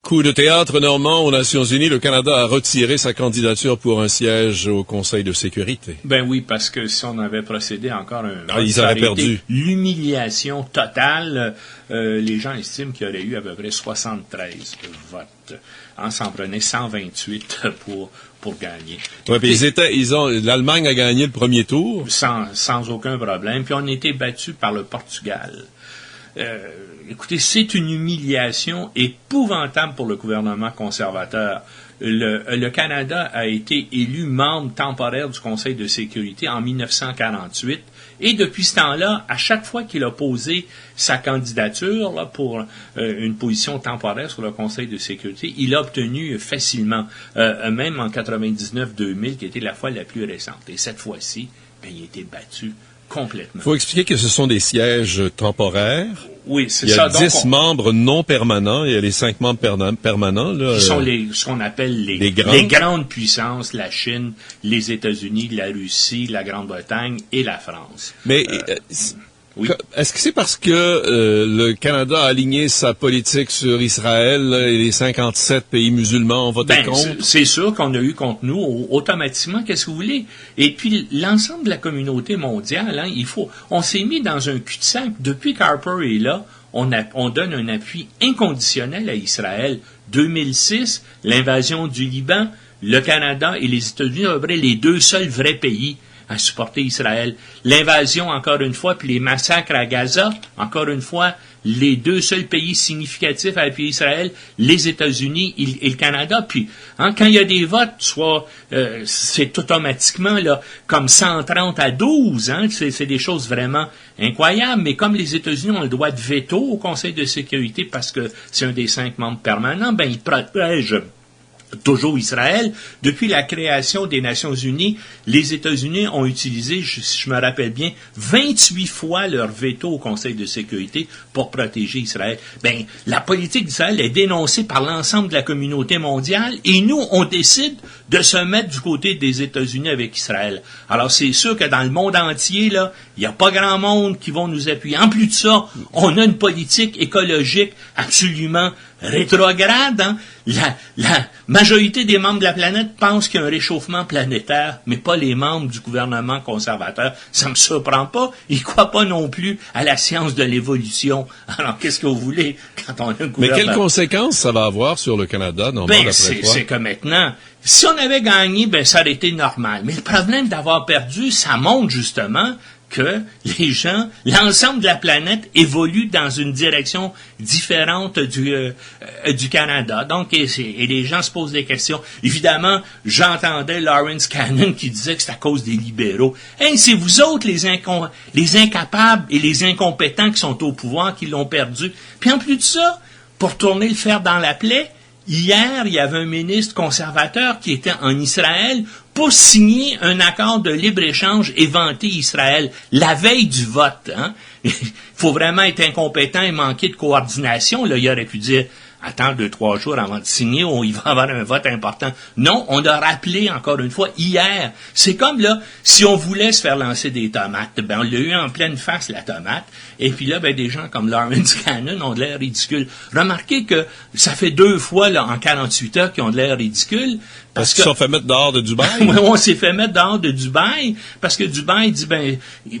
Coup de théâtre normand aux Nations Unies, le Canada a retiré sa candidature pour un siège au Conseil de sécurité. Ben oui, parce que si on avait procédé encore un vote, ils auraient perdu. L'humiliation totale, les gens estiment qu'il y aurait eu à peu près 73 votes. On s'en prenait 128 pour gagner. Ouais, puis l'Allemagne a gagné le premier tour. Sans aucun problème. Puis on a été battu par le Portugal. Écoutez, c'est une humiliation épouvantable pour le gouvernement conservateur. Le Canada a été élu membre temporaire du Conseil de sécurité en 1948 et depuis ce temps-là, à chaque fois qu'il a posé sa candidature là, pour une position temporaire sur le Conseil de sécurité, il a obtenu facilement, même en 99-2000, qui était la fois la plus récente. Et cette fois-ci, il a été battu complètement. Il faut expliquer que ce sont des sièges temporaires. Oui, c'est ça. Il y a 10 donc, membres non permanents et il y a les 5 membres permanents. Là, qui sont ce qu'on appelle les grandes puissances, la Chine, les États-Unis, la Russie, la Grande-Bretagne et la France. Mais oui. Est-ce que c'est parce que le Canada a aligné sa politique sur Israël et les 57 pays musulmans ont voté contre? C'est sûr qu'on a eu contre nous automatiquement, qu'est-ce que vous voulez? Et puis, l'ensemble de la communauté mondiale, on s'est mis dans un cul-de-sac. Depuis qu'Harper est là, on donne un appui inconditionnel à Israël. 2006, l'invasion du Liban, le Canada et les États-Unis sont les deux seuls vrais pays à supporter Israël. L'invasion, encore une fois, puis les massacres à Gaza, encore une fois, les deux seuls pays significatifs à appuyer Israël, les États-Unis et le Canada. Puis, quand il y a des votes, c'est automatiquement là comme 130 à 12. C'est des choses vraiment incroyables. Mais comme les États-Unis ont le droit de veto au Conseil de sécurité parce que c'est un des 5 membres permanents, ils protègent toujours Israël. Depuis la création des Nations Unies, les États-Unis ont utilisé, si je me rappelle bien, 28 fois leur veto au Conseil de sécurité pour protéger Israël. La politique d'Israël est dénoncée par l'ensemble de la communauté mondiale et nous, on décide de se mettre du côté des États-Unis avec Israël. Alors, c'est sûr que dans le monde entier, là, il n'y a pas grand monde qui vont nous appuyer. En plus de ça, on a une politique écologique absolument rétrograde. La majorité des membres de la planète pensent qu'il y a un réchauffement planétaire, mais pas les membres du gouvernement conservateur. Ça me surprend pas. Ils croient pas non plus à la science de l'évolution. Alors, qu'est-ce que vous voulez quand on a un gouvernement? Mais quelles conséquences ça va avoir sur le Canada, normalement, d'après toi? C'est que maintenant, si on avait gagné, ça aurait été normal. Mais le problème d'avoir perdu, ça montre justement que les gens, l'ensemble de la planète évolue dans une direction différente du Canada. Donc, et les gens se posent des questions. Évidemment, j'entendais Lawrence Cannon qui disait que c'est à cause des libéraux. C'est vous autres, les incapables et les incompétents qui sont au pouvoir qui l'ont perdu. Puis en plus de ça, pour tourner le fer dans la plaie, hier, il y avait un ministre conservateur qui était en Israël pour signer un accord de libre-échange et vanter Israël la veille du vote. Il faut vraiment être incompétent et manquer de coordination. Là, il aurait pu dire attendre 2-3 jours avant de signer, il va y avoir un vote important. Non, on a rappelé encore une fois hier. C'est comme là, si on voulait se faire lancer des tomates, on l'a eu en pleine face la tomate, et puis là, des gens comme Lawrence Cannon ont de l'air ridicule. Remarquez que ça fait 2 fois là, en 48 heures qu'ils ont de l'air ridicule. Parce qu'ils se sont fait mettre dehors de Dubaï? Oui, on s'est fait mettre dehors de Dubaï, parce que Dubaï dit,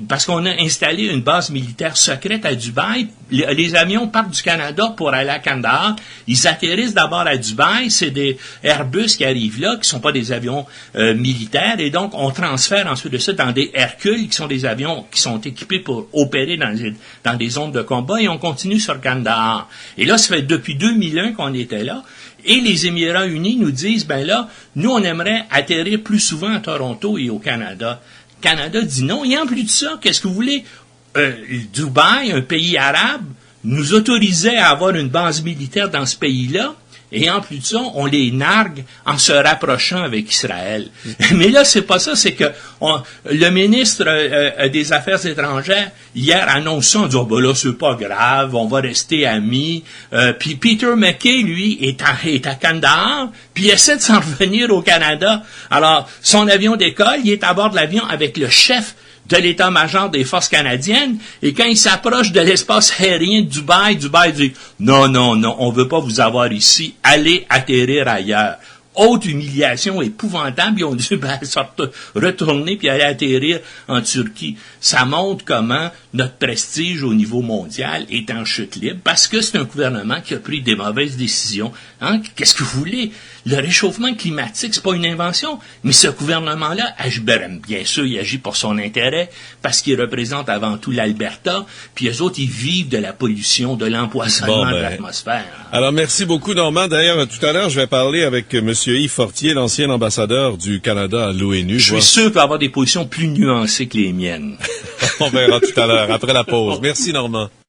parce qu'on a installé une base militaire secrète à Dubaï. Les avions partent du Canada pour aller à Kandahar. Ils atterrissent d'abord à Dubaï. C'est des Airbus qui arrivent là, qui sont pas des avions militaires. Et donc, on transfère ensuite de ça dans des Hercules, qui sont des avions qui sont équipés pour opérer dans des zones de combat. Et on continue sur Kandahar. Et là, ça fait depuis 2001 qu'on était là. Et les Émirats unis nous disent, nous, on aimerait atterrir plus souvent à Toronto et au Canada. Le Canada dit non. Et en plus de ça, qu'est-ce que vous voulez? Dubaï, un pays arabe, nous autorisait à avoir une base militaire dans ce pays-là. Et en plus de ça, on les nargue en se rapprochant avec Israël. Mais là, c'est pas ça, c'est que le ministre des Affaires étrangères, hier, annonce ça en disant, là, c'est pas grave, on va rester amis. Puis Peter MacKay, lui, est à Kandahar, puis il essaie de s'en revenir au Canada. Alors, son avion décolle, il est à bord de l'avion avec le chef de l'état-major des forces canadiennes, et quand il s'approche de l'espace aérien de Dubaï dit « Non, on veut pas vous avoir ici, allez atterrir ailleurs ». Haute humiliation épouvantable, ils ont dû retourner puis aller atterrir en Turquie. Ça montre comment notre prestige au niveau mondial est en chute libre, parce que c'est un gouvernement qui a pris des mauvaises décisions. Hein? Qu'est-ce que vous voulez? Le réchauffement climatique, c'est pas une invention, mais ce gouvernement-là, bien sûr, il agit pour son intérêt, parce qu'il représente avant tout l'Alberta, puis eux autres, ils vivent de la pollution, de l'empoisonnement de l'atmosphère. Alors, merci beaucoup, Normand. D'ailleurs, tout à l'heure, je vais parler avec M. Yves Fortier, l'ancien ambassadeur du Canada à l'ONU. Je suis sûr qu'il va avoir des positions plus nuancées que les miennes. On verra tout à l'heure, après la pause. Merci, Normand.